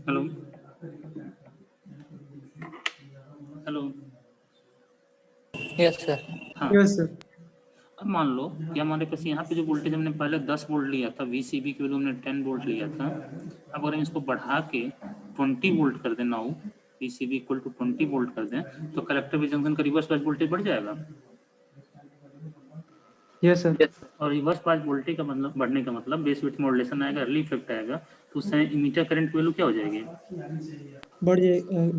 Hello hello. Yes sir. हाँ, yes sir. अब मान लो कि हमारे पास यहाँ पे जो वोल्टेज हमने पहले 10 वोल्ट लिया था, VCB की वैल्यू हमने 10 वोल्ट लिया था। अब अगर हम इसको बढ़ा के 20 वोल्ट कर दें, now VCB equal to 20 volt कर दें, तो कलेक्टर जंक्शन का रिवर्स बायस वोल्टेज बढ़ जाएगा। Yes sir. और रिवर्स बायस वोल्टेज का मतलब बढ़ने का मतलब बेस विड्थ मॉड्यूलेशन आएगा, अर्ली इफेक्ट आएगा, तो उससे इमीटर करंट वैल्यू क्या हो जाएगी? बढ़ जाएगी।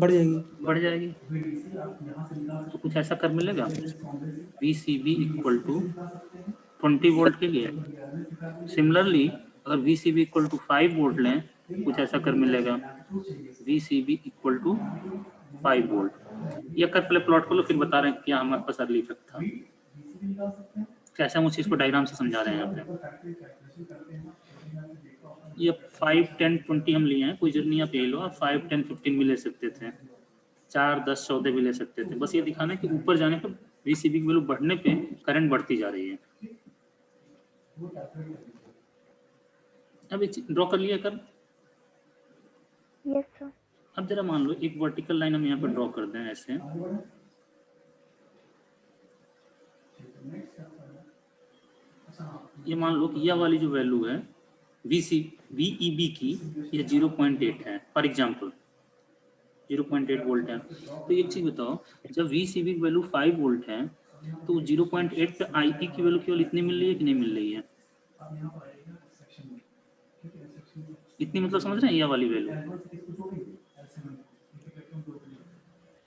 बढ़ जाएगी। तो कुछ ऐसा कर मिलेगा VCB इक्वल टू 20 वोल्ट के लिए। सिमिलरली अगर VCB इक्वल टू 5 वोल्ट लें, कुछ ऐसा कर मिलेगा VCB इक्वल टू 5 वोल्ट। ये कर पहले प्लॉट कर लो, फिर बता रहे हैं क्या हमारे पास अर्ली इफेक्ट था। कैसे हम उस चीज को डायग्राम से समझा रहे हैं यहाँ पे। ये 5, 10, 20 हम लिए हैं, कोई जरूरी नहीं आप यही लो, आप 5, 10, 15 भी ले सकते थे, 4, 10, 14 भी ले सकते थे। बस ये दिखाना है कि ऊपर जाने पर VCB की वैल्यू बढ़ने पे करंट बढ़ती जा रही है। अब ड्रॉ कर लिया कर। Yes sir. अब जरा मान लो एक वर्टिकल लाइन हम यहाँ पर ड्रॉ कर दें ऐसे। ये मान लो कि यह वाली जो वैल्यू है VEB की, ये 0.8 है फॉर एग्जाम्पल, 0.8 वोल्ट है। तो एक चीज बताओ, जब VCB की वैल्यू 5 वोल्ट है तो 0.8 पे IE की वैल्यू केवल इतनी मिल रही है कि नहीं मिल रही है? इतनी मतलब समझ रहे हैं, यह वाली वैल्यू।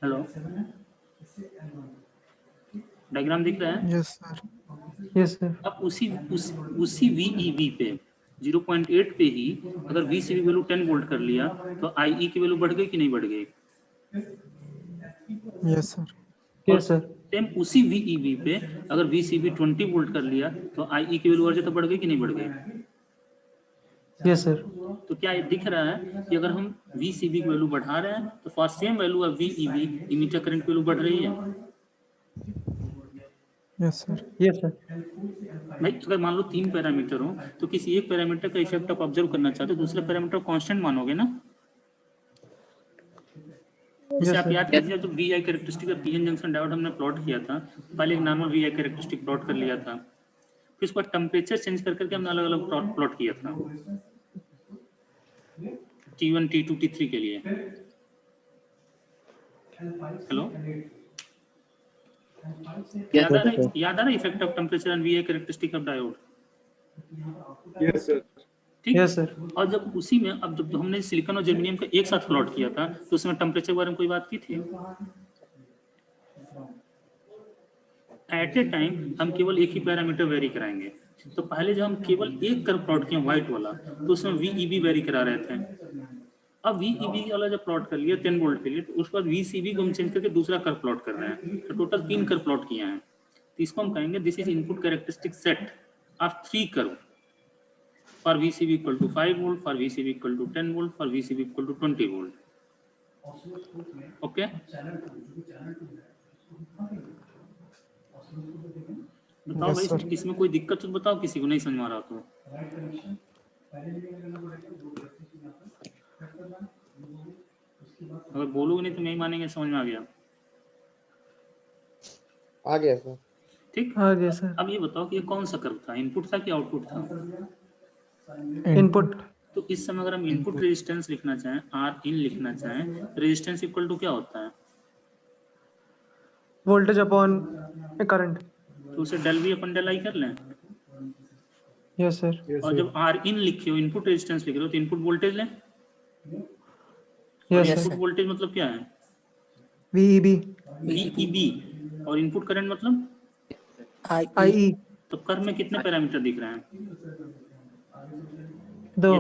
हेलो, डायग्राम दिख रहा है? Yes sir. Yes sir. अब उसी VEB पे 0.8 पे ही अगर VCB वैल्यू 10 वोल्ट कर लिया तो IE की वैल्यू बढ़ गई कि नहीं बढ़ गई? Yes sir. Yes sir. Same उसी VEB पे अगर VCB 20 वोल्ट कर लिया तो IE की वैल्यू और ज्यादा बढ़ गई कि नहीं बढ़ गई? Yes sir. तो क्या ये दिख रहा है कि अगर हम VCB की वैल्यू बढ़ा रहे हैं तो for same value of VEB emitter current की वैल्यू बढ़ रही है? Yes sir. Yes sir. भाई अगर मान लो 3 पैरामीटर हो तो किसी एक पैरामीटर का इफेक्ट आप ऑब्जर्व करना चाहते हो, दूसरे पैरामीटर कांस्टेंट मानोगे ना। जैसे आप याद कीजिए, जब VI कैरेक्टरिस्टिक का PN जंक्शन डायोड हमने प्लॉट किया था, पहले एक नॉर्मल VI कैरेक्टरिस्टिक प्लॉट कर लिया था, फिर उसके बाद टेम्परेचर चेंज करके हमने अलग अलग प्लॉट किया था T1, T2, T3 के लिए। हेलो, याद आ रहा है effect of temperature and VI characteristic of diode? Yes sir. ठीक। Yes sir. और जब उसी में अब जब हमने सिलिकॉन और जर्मेनियम का एक साथ प्लॉट किया था तो उसमें टेम्परेचर के बारे में कोई बात की थी? एट ए टाइम हम केवल एक ही पैरामीटर वेरी कराएंगे। तो पहले जब हम केवल एक कर्व प्लॉट किए व्हाइट वाला तो उसमें VEB वेरी करा रहे थे। अब VEB वाला जब प्लॉट कर लिया 10 वोल्ट के लिए तो उसके बाद VCB को हम चेंज करके दूसरा कर्व प्लॉट कर रहे हैं, तो टोटल 3 कर्व प्लॉट किए हैं। तो इसको हम कहेंगे this is input characteristic set of 3 curve for VCB equal to 5 volt, for VCB equal to 10 volt, for VCB equal to 20 volt. Okay? बताओ Yes, भाई, इसमें कोई दिक्कत तो बताओ, किसी को नहीं समझ में आ रहा तो। अगर बोलोगे नहीं तो नहीं मानेंगे, समझ में आ गया? आ गया सर। ठीक, आ गया सर। अब ये बताओ कि ये कौन सा कर्व था, इनपुट था कि आउटपुट था? इनपुट। तो इस समय अगर हम इनपुट रेजिस्टेंस लिखना चाहें, R in लिखना चाहें, रेजिस्टेंस इक्वल टू क्या होता है? Voltage upon current. तो उसे del V upon del I कर लें। Yes sir. और जब R in लिखे हो, इनपुट रेजिस्टेंस लिख रहे हो, तो इनपुट वोल्टेज लें। Yes input sir. वोल्टेज मतलब क्या है? VEB। VEB। और इनपुट करंट मतलब IE। तो कर्व में कितने पैरामीटर दिख रहे हैं? 2।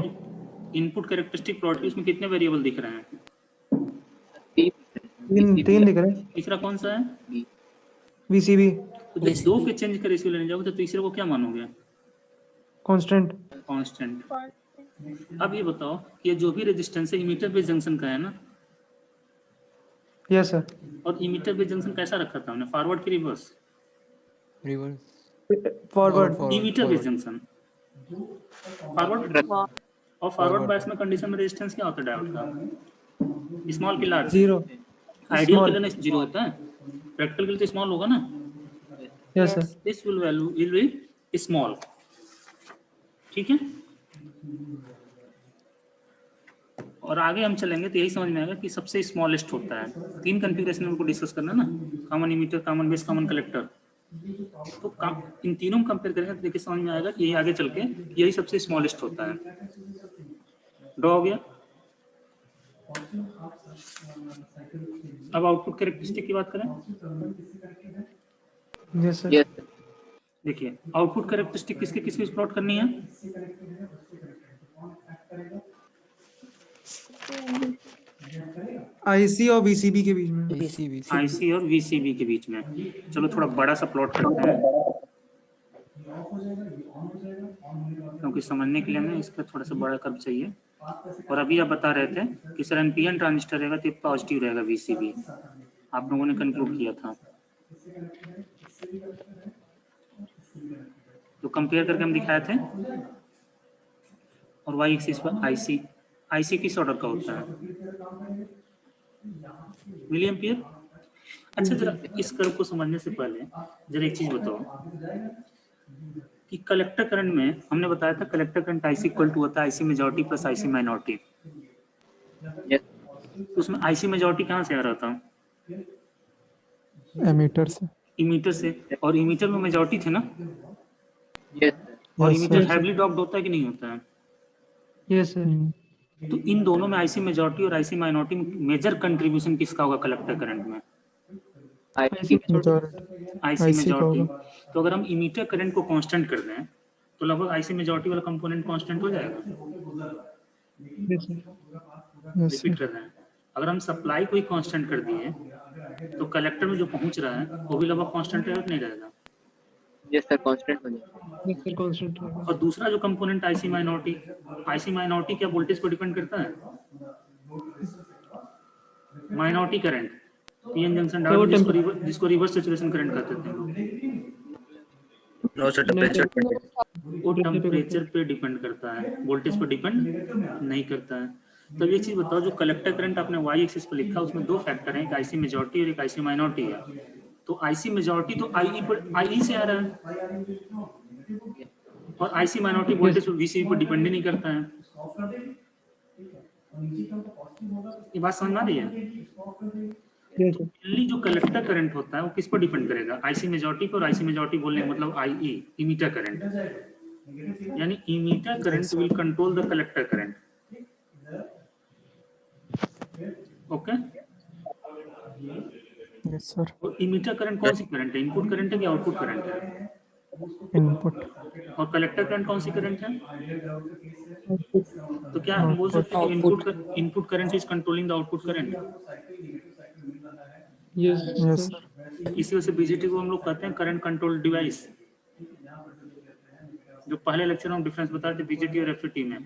इनपुट कैरेक्टरिस्टिक प्लॉट की उसमें कितने वेरिएबल दिख रहे हैं? 3 दिख रहे हैं। तीसरा कौन सा है? VCB। तो जब 2 के चेंज कर लेने जाओगे तो तीसरे को क्या मानोगे? कांस्टेंट। कांस्टेंट। अब ये बताओ कि ये जो भी रेजिस्टेंस है इमीटर बेस जंक्शन का है ना? Yes sir. और इमीटर बेस जंक्शन कैसा रखा था हमने, फॉरवर्ड की reverse? Forward. Emitter base junction forward और फॉरवर्ड बायस में कंडीशन में रेजिस्टेंस क्या होता है डायोड का? स्मॉल की लार्ज? 0. आइडियल के Small. लिए ना 0 होता है, प्रैक्टिकल के लिए तो स्मॉल होगा ना। Yes sir. This will be small, ठीक है। और आगे हम चलेंगे तो यही समझ में आएगा कि सबसे स्मॉलेस्ट होता है। 3 कॉन्फ़िगरेशन हमको डिस्कस करना ना, common emitter, common base, common collector. तो इन तीनों में कंपेयर करेंगे तो देखिए समझ में आएगा कि यही आगे चल के यही सबसे स्मॉलेस्ट होता है। ड्रॉ हो गया। अब आउटपुट कैरेक्टरिस्टिक की बात करें। Yes sir. देखिए आउटपुट कैरेक्टरिस्टिक किसके किसकी प्लॉट करनी है? IC और VCB के बीच में. आईसी और वीसीबी के बीच में। चलो थोड़ा बड़ा सा प्लॉट करते हैं, क्योंकि समझने के लिए हमें इसका थोड़ा सा बड़ा कर्व चाहिए। और अभी आप बता रहे थे कि सर एनपीएन ट्रांजिस्टर रहेगा तो पॉजिटिव रहेगा वीसीबी, आप लोगों ने कंक्लूड किया था। तो कंपेयर करके हम दिखाए थे। और वाई एक्सिस पर आईसी, आईसी किस ऑर्डर का होता है? Milliampere. अच्छा जरा इस कर्व को समझने से पहले जरा एक चीज बताओ कि कलेक्टर करंट में हमने बताया था collector current IC equal to होता है IC majority plus IC minority. तो उसमें आईसी मेजॉरिटी कहाँ से आ रहा था? एमीटर से। इमीटर से, और इमीटर में मेजॉरिटी थे ना। और Yes, emitter sir. Heavily docked होता है कि नहीं होता है? Yes sir. तो इन दोनों में आईसी मेजॉरिटी और आईसी माइनॉरिटी में मेजर कंट्रीब्यूशन किसका होगा कलेक्टर करंट में? IC Majority. आईसी IC का मेजॉरिटी। होगा। तो अगर हम इमीटर करंट को कांस्टेंट कर दें तो लगभग आईसी मेजॉरिटी वाला कंपोनेंट कांस्टेंट हो जाएगा। Yes sir. Yes, repeat sir. कर रहे हैं, अगर हम सप्लाई को ही कांस्टेंट कर दिए तो कलेक्टर में जो पहुंच रहा है वो भी लगभग कांस्टेंट रहेगा नहीं रहेगा? यस सर कांस्टेंट हो जाएगा। Yes sir. Constant. और दूसरा जो कंपोनेंट आईसी माइनॉरिटी क्या वोल्टेज पर डिपेंड करता है? Minority current PN junction diode जिसको रिवर्स सैचुरेशन करंट कहते थे नो सर टेंपरेचर वो टेम्परेचर पे डिपेंड करता है, वोल्टेज पर डिपेंड नहीं करता है। तो ये चीज बताओ जो कलेक्टर करंट आपने वाई एक्सिस पर लिखा उसमें 2 फैक्टर हैं, एक आईसी मेजॉरिटी और एक आईसी माइनॉरिटी है। तो आईसी मेजॉरिटी तो आई से आ रहा है और आईसी माइनॉरिटी वोल्टेज पर वीसीबी पर डिपेंड ही नहीं करता है। ये बात समझ में आ रही है? Yes sir. मेनली जो कलेक्टर करंट होता है वो किस पर डिपेंड करेगा? आईसी मेजॉरिटी पर। आईसी मेजॉरिटी बोलने का मतलब आईई इमीटर करंट, यानी emitter current will control the collector current. Okay. Yes, sir. और इमीटर करंट कौन सी करंट है? इनपुट करंट है कि आउटपुट करंट है? Input. और कलेक्टर करंट कौन सी करंट है? तो क्या हम बोल सकते हैं कि input current is controlling the output current? Yes Yes, sir. sir. इसी वजह से बीजेटी को हम लोग कहते हैं करंट कंट्रोल डिवाइस। जो पहले लेक्चर में हम डिफरेंस बताए थे बीजेटी और एफईटी में,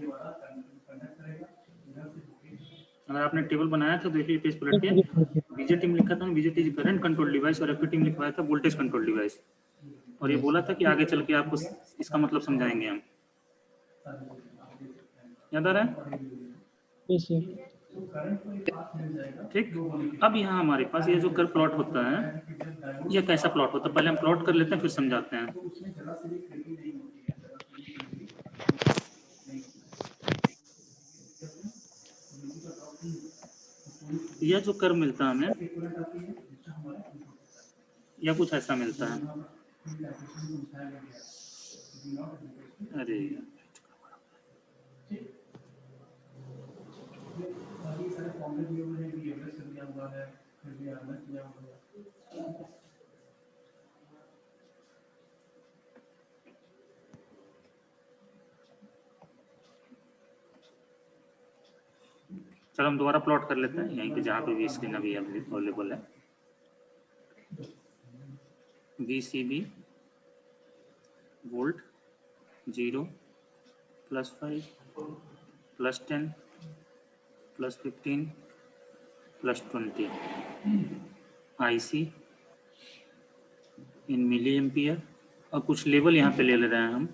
अगर आपने टेबल बनाया था देखिए पेज पलट के, बीजेटी में लिखा था BJT is current control device और एफईटी में लिखवाया था वोल्टेज कंट्रोल डिवाइस। और ये बोला था कि आगे चल के आपको इसका मतलब समझाएंगे हम। याद आ रहा है? Yes sir. ठीक। अब यहाँ हमारे पास ये जो कर्व प्लॉट होता है ये कैसा प्लॉट होता है पहले हम प्लॉट कर लेते हैं फिर समझाते हैं। यह जो कर्व मिलता है हमें या कुछ ऐसा मिलता है। अरे चलो हम दोबारा प्लॉट कर लेते हैं यहीं पे जहाँ पे भी स्क्रीन अभी अवेलेबल है। VCB वोल्ट 0 +5 +10 +15 +20 IC इन मिली एम्पियर। और कुछ लेवल यहाँ पे ले रहे हैं हम,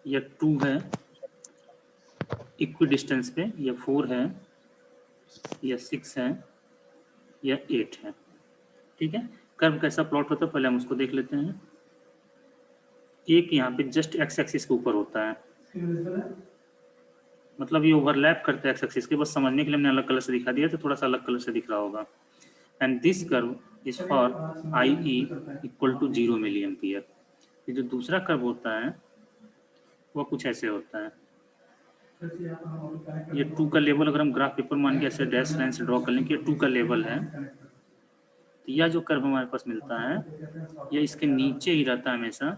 यह 2 है इक्वी डिस्टेंस पे, या 4 है या 6 है या 8 है। ठीक है, कर्व कैसा प्लॉट होता है पहले हम उसको देख लेते हैं। एक यहाँ पे जस्ट एक्स एक्सिस के ऊपर होता है, मतलब ये ओवरलैप करता है एक्स एक्सिस के, बस समझने के लिए हमने अलग कलर से दिखा दिया तो थोड़ा सा अलग कलर से दिख रहा होगा। And this curve is for I E equal to 0 milliampere. ये जो दूसरा कर्व होता है वो कुछ ऐसे होता है। ये 2 का लेवल अगर हम ग्राफ पेपर मान के ऐसे डैश लाइन से ड्रॉ कर लें कि ये 2 का लेवल है, तो यह जो कर्व हमारे पास मिलता है ये इसके नीचे ही रहता है हमेशा।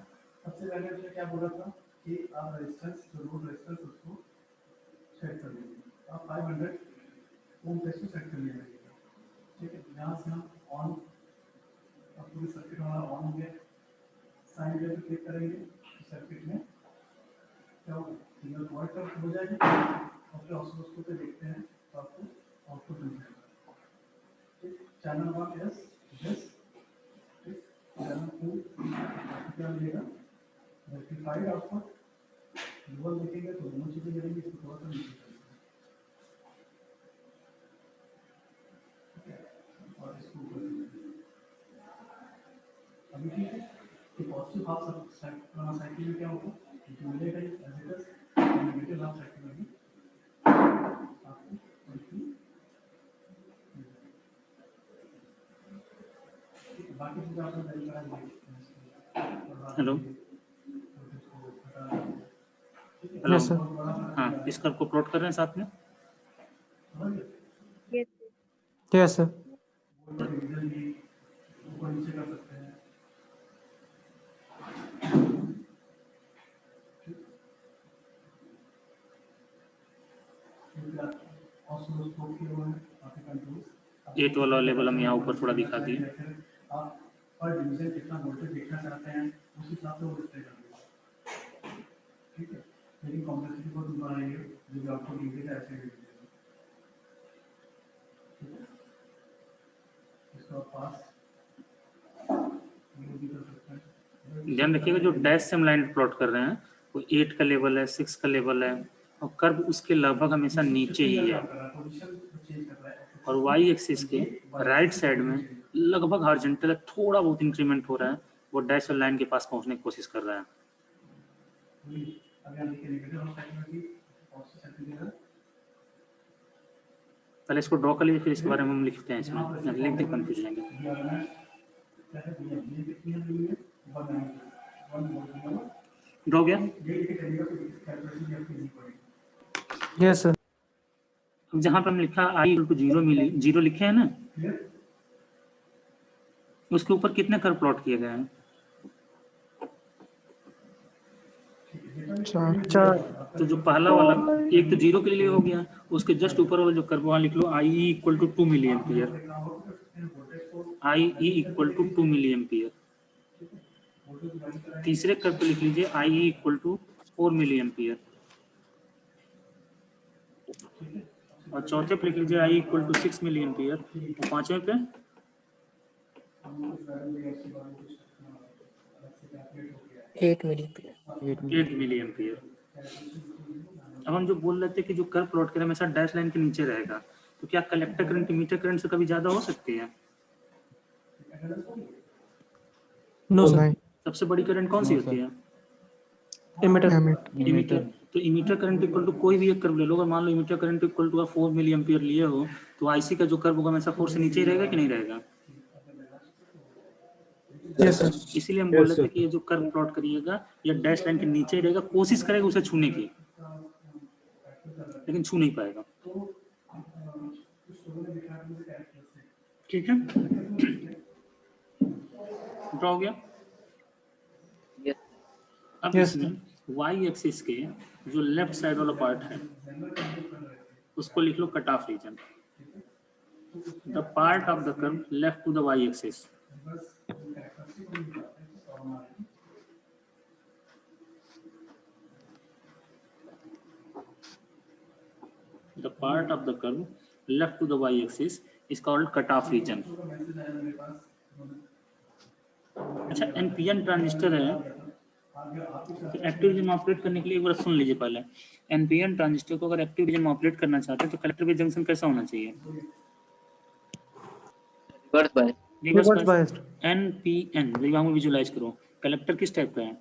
सबसे पहले उसने क्या बोला था कि आप रेजिस्टेंस जो लोड रेजिस्टेंस उसको सेट कर लीजिए। आप 500 ओम पे सेट कर लीजिए। ठीक है, यहाँ से हम ऑन, अब पूरी सर्किट हमारा ऑन हो गया। साइन वेव पे क्लिक करेंगे, सर्किट में क्या होगा, सिग्नल वाइट हो जाएगी और फिर ऑसिलोस्कोप पे देखते हैं तो आपको आउटपुट मिल जाएगा। ठीक, चैनल 1 यस यस, ठीक, चैनल 2 क्या मिलेगा, रेक्टिफाइड आउटपुट। लोअर देखेंगे तो दोनों चीजें मिलेंगी, इसको थोड़ा सा नीचे करेंगे, ठीक है, और इसको ऊपर करेंगे। अभी ठीक है, कि पॉजिटिव हाफ साइकिल में क्या होगा, जो मिलेगा as it is, negative half cycle में भी आपको बाकी चीजें आपको वेरी करा। हेलो हेलो, हाँ, इस कर्व को प्लॉट कर रहे हैं साथ में। Yes sir. ऊपर नीचे कर सकते हैं। ऑसिलोस्कोप के वो है आपके कंट्रोल्स। 8 वाला लेवल हम यहाँ ऊपर थोड़ा दिखा दिए। आप पर डिवीजन कितना वोल्टेज देखना चाहते हैं उस हिसाब से वो डिस्प्ले कर देगा। ठीक है, लेकिन कॉम्प्लेक्सिटी को तुम बनाएंगे जो भी आपको दिखेगा ऐसे ही दिखेगा। ठीक है, इसका पास ये भी कर सकते हैं। ध्यान रखिएगा जो डैश से हम लाइन प्लॉट कर रहे हैं वो 8 का लेवल है, 6 का लेवल है, और कर्व उसके लगभग हमेशा नीचे ही है। और वाई एक्सिस के राइट साइड में लगभग हॉरिजॉन्टल है, थोड़ा बहुत इंक्रीमेंट हो रहा है, वो डैश और लाइन के पास पहुंचने की कोशिश कर रहा है। पहले इसको ड्रॉ कर लीजिए, फिर इसके बारे में हम लिखते हैं, इसमें लिख दे कंफ्यूज जाएंगे। ड्रॉ हो गया? Yes sir. अब जहाँ पे हम लिखा आई इक्वल टू 0 मिली, 0 लिखे हैं ना, उसके ऊपर कितने कर्व प्लॉट किए गए हैं? 4। तो जो पहला वाला एक तो 0 के लिए हो गया, उसके जस्ट ऊपर वाला जो कर्व वहाँ लिख लो I E equal to 2 milli ampere, I E equal to 2 milli ampere. तीसरे कर्व पे लिख लीजिए I E equal to 4 milli ampere, और चौथे पे लिख लीजिए I equal to 6 milli ampere, और पांचवें पे 8 मिली एम्पियर। 8 milli ampere. अब हम जो बोल रहे थे कि जो कर्व प्लॉट करें हमेशा डैश लाइन के नीचे रहेगा, तो क्या कलेक्टर करंट मीटर करंट से कभी ज्यादा हो सकती है? No sir. सबसे बड़ी करंट कौन सी होती है? एमिटर। इमीटर। तो इमीटर करंट इक्वल टू कोई भी एक कर्व ले लो, अगर मान लो emitter current equal to 4 milli ampere लिए हो, तो आईसी का जो कर्व होगा हमेशा 4 से नीचे ही रहेगा कि नहीं रहेगा? Yes sir. इसीलिए हम बोल रहे थे कि ये जो कर्व प्लॉट करिएगा ये डैश लाइन के नीचे ही रहेगा, कोशिश करेगा उसे छूने की, लेकिन छू नहीं पाएगा। ठीक है, ड्रॉ हो गया? Yes. अब Yes, इसमें वाई एक्सिस के जो लेफ्ट साइड वाला पार्ट है उसको लिख लो cut off region, the part of the curve left to the Y axis. The part of the curve left to the y-axis is called cutoff region. अच्छा, NPN transistor है, तो active region में operate करने के लिए एक बार सुन लीजिए पहले, एनपीएन ट्रांजिस्टर को अगर एक्टिव रीजन में ऑपरेट करना चाहते हैं तो कलेक्टर बेस जंक्शन कैसा होना चाहिए? Reverse bias. Reverse biased. NPN जब विजुलाइज करो, कलेक्टर किस टाइप का है?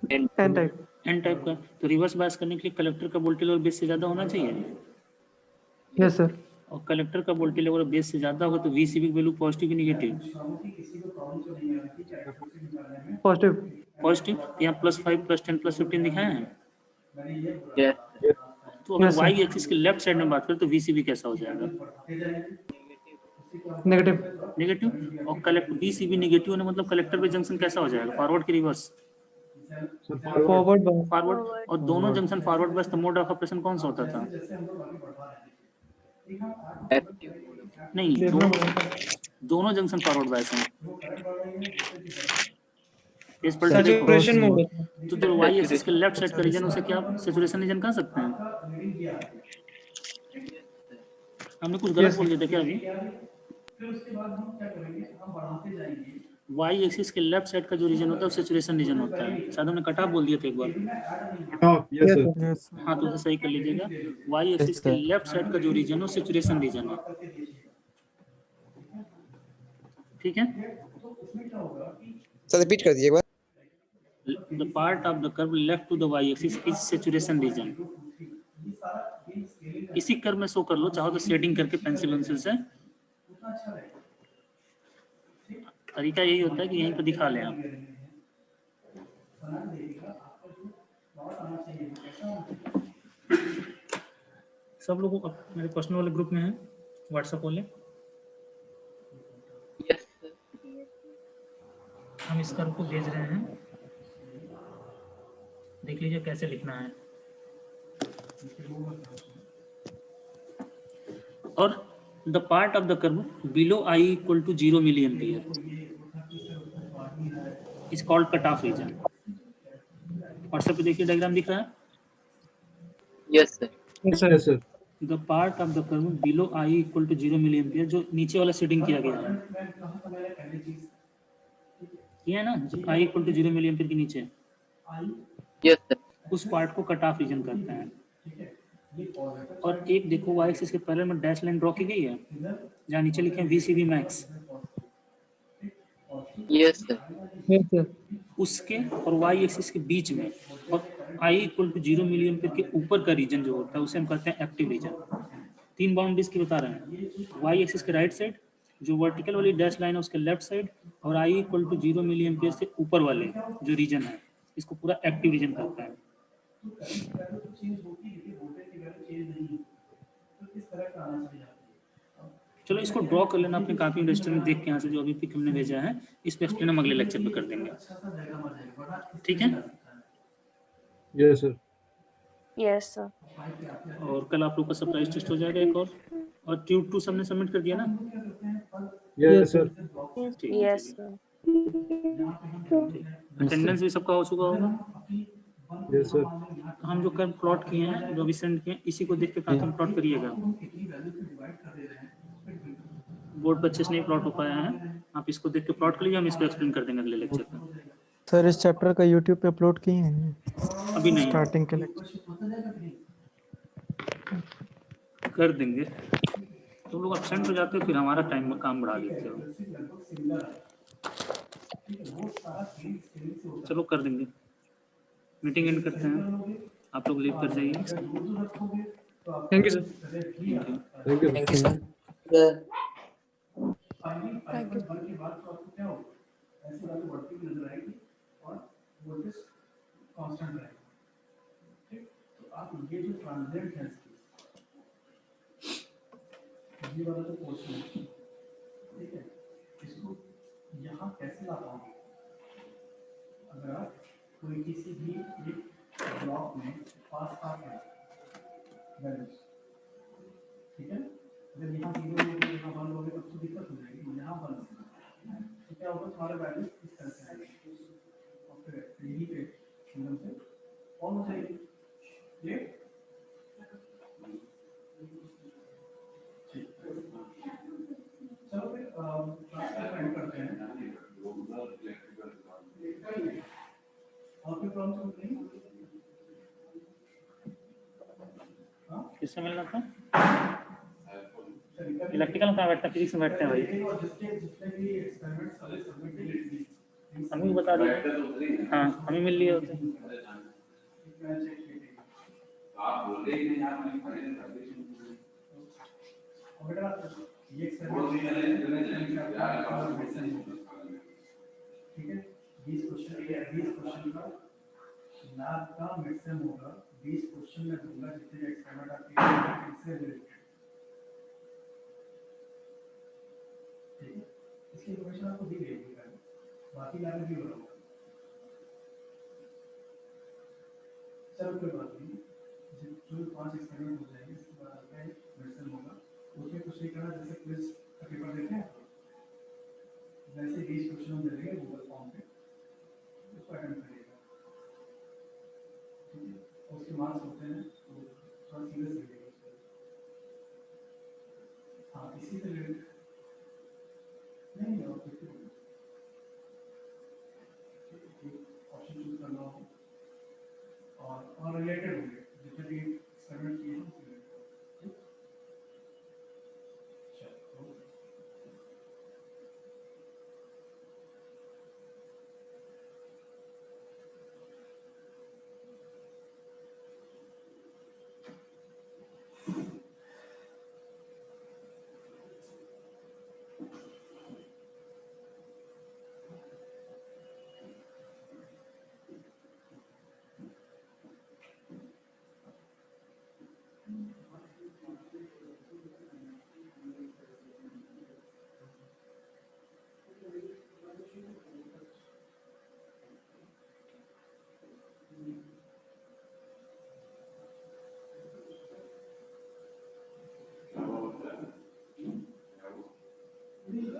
N type. एन टाइप का। तो रिवर्स बायस करने के लिए कलेक्टर का वोल्टेज लेवल बेस से ज्यादा होना चाहिए। Yes sir. और कलेक्टर का वोल्टेज लेवल बेस से ज्यादा होगा तो वीसीबी की वैल्यू पॉजिटिव की नेगेटिव? पॉजिटिव। पॉजिटिव। यहाँ +5 +10 +15 दिखाए हैं। यस तो अगर Yes, sir. वाई एक्सिस के लेफ्ट साइड में बात करें तो वीसीबी कैसा हो जाएगा? नेगेटिव। नेगेटिव। और कलेक्ट वीसीबी नेगेटिव होने मतलब कलेक्टर पे जंक्शन कैसा हो जाएगा? फॉरवर्ड की रिवर्स? Forward bias. फॉरवर्ड। और दोनों जंक्शन फॉरवर्ड बस तो मोड ऑफ ऑपरेशन कौन सा होता था? एक्टिव नहीं, दोनों जंक्शन फॉरवर्ड बायस हैं। इस पर देखो, सैचुरेशन मोड। तो जो वाई एक्सिस के लेफ्ट साइड का रीजन उसे क्या सैचुरेशन रीजन कह सकते हैं? हमने कुछ गलत बोल दिया था क्या अभी? वाई एक्सिस के लेफ्ट साइड का जो रीजन होता है वो सैचुरेशन रीजन होता है। शायद हमने कट ऑफ बोल दिया था एक बार। Yes sir. हाँ, तो उसे सही कर लीजिएगा। वाई एक्सिस के लेफ्ट साइड का जो रीजन है सैचुरेशन रीजन है। ठीक है। सर रिपीट कर दीजिए एक बार। The part of the curve left to the y-axis is saturation region. इसी कर्व में शो कर लो, चाहो तो शेडिंग करके पेंसिल वेंसिल से। तरीका यही होता है कि यहीं पे दिखा लें आप। सब लोगों को मेरे पर्सनल वाले ग्रुप में है, व्हाट्सएप वाले। यस हम इस कर्व को भेज रहे हैं, देख लीजिए कैसे लिखना है। और the part of the curve below I equal to 0 milliampere is called cut off region. WhatsApp पे देखिए डायग्राम दिख रहा है। Yes sir yes sir. The part of the curve below I equal to 0 milliampere, जो नीचे वाला shading किया गया है, ये है ना, जो आई इक्वल टू 0 मिली एम्पियर के नीचे, यस सर उस पार्ट को कट ऑफ रीजन कहते हैं। और एक देखो वाई एक्सिस के पैरेलल में डैश लाइन ड्रॉ की गई है, जहाँ नीचे लिखे हैं VCB max, yes sir yes sir. उसके और वाई एक्सिस के बीच में और आई इक्वल टू 0 मिली एम्पियर के ऊपर का रीजन जो होता है उसे हम कहते हैं एक्टिव रीजन। 3 बाउंड्रीज की बता रहे हैं, वाई एक्सिस के राइट साइड जो वर्टिकल वाली डैश लाइन है उसके लेफ्ट साइड, और आई इक्वल टू 0 मिली एम्पियर से ऊपर वाले जो रीजन है इसको पूरा एक्टिव रीजन कहता है। चलो इसको ड्रॉ कर लेना अपने कॉपी रजिस्टर में देख के, यहाँ से जो अभी पिक हमने भेजा है इस पे एक्सप्लेन हम अगले लेक्चर पे कर देंगे। ठीक है। Yes sir. Yes sir. और कल आप लोग का सरप्राइज टेस्ट हो जाएगा एक और ट्यूब 2 सबने सबमिट कर दिया ना? Yes sir. ठीक यस है। सर। अटेंडेंस भी सबका हो चुका होगा। Yes sir. हम जो कर्व प्लॉट किए हैं, जो अभी सेंड किए हैं, इसी को देख के प्राथम प्लॉट करिएगा। बोर्ड पर अच्छे से नहीं प्लॉट हो पाया है, आप इसको देख के प्लॉट कर लीजिए, हम इसको एक्सप्लेन कर देंगे अगले लेक्चर में। सर इस चैप्टर का यूट्यूब पे अपलोड किए हैं अभी नहीं स्टार्टिंग के लेक्चर। कर देंगे। तो लोग एब्सेंट हो जाते हो, फिर हमारा टाइम में काम बढ़ा देते हो। चलो कर देंगे। मीटिंग एंड करते हैं, आप लोग लीव कर जाइए। Thank you sir. Thank you sir. आप ये जो ट्रांजिएंट है ये वाला जो पोर्शन है, ठीक है, इसको यहाँ कैसे ला पाओगे? अगर आप कोई किसी भी एक ब्लॉक में पास आ गए वैल्यूज, ठीक है, अगर यहाँ 0 लोगे यहाँ 1 लोगे तब तो दिक्कत हो जाएगी। यहाँ 1 तो क्या होगा, तुम्हारे वैल्यूज इस तरह से आएंगे और फिर यहीं पे एकदम से ऑन हो जाएगी। ये चलो फिर करते हैं। और कोई प्रॉब्लम नहीं? किससे मिलना था? इलेक्ट्रिकल में कहाँ बैठता, फिजिक्स में बैठते हैं भाई। हमें बता दीजिए। हाँ हमें मिल लिए होते। आप बोल रहे हैं यार मैं खड़े हैं बेटा ये ठीक है 20 क्वेश्चन का मैथ का मिड सेम होगा 20 क्वेश्चन में दूंगा जितने एक्सपेरिमेंट आपके इससे रिलेटेड ठीक है इसकी इन्फॉर्मेशन आपको दी गई है बाकी आगे भी हो रहा होगा चलो कोई बात नहीं जो 5 एक्सपेरिमेंट हो जाएंगे इसके बाद आपका मिड सेम होगा उसमें कुछ नहीं करना जैसे क्विज का पेपर देते हैं वैसे 20 क्वेश्चन हम दे देंगे गूगल फॉर्म पे उसको अटेम्प्ट करिएगा ठीक है उसके मार्क्स होते हैं तो थोड़ा सीरियस लीजिएगा उसको हाँ इसी से रिलेटेड नहीं और कुछ नहीं ऑप्शन चूज करना हो और रिलेटेड होंगे जितने भी एक्सपेरिमेंट किए हैं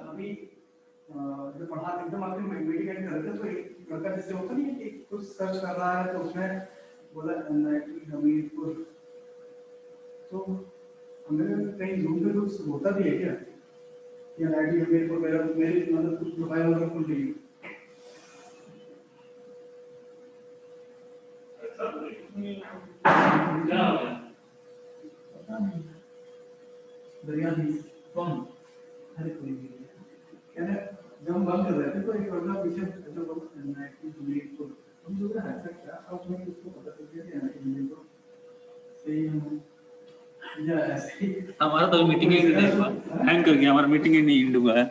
अभी जो पढ़ा एकदम आपने मीटिंग एंड कर रहे थे तो एक लड़का जैसे होता नहीं है कि कुछ सर्च कर रहा है तो उसने बोला एनआईटी हमीरपुर तो हमें कहीं जूम पे कुछ होता भी है क्या कि एनआईटी हमीरपुर मेरी मतलब कुछ प्रोफाइल वगैरह खुल रही है दरिया कौन अरे कोई नहीं कहने जब हम बंद कर रहे थे तो एक लड़का पीछे ऐसा बोला एनआईटी हमीरपुर हम सोच रहे हैं ऐसा क्या अब मैं इसको पता चल गया कि एनआईटी हमीरपुर सही है या ऐसे ही हमारा तो मीटिंग ही नहीं हुआ, हैंग कर गया हमारा, मीटिंग ही नहीं हुआ है।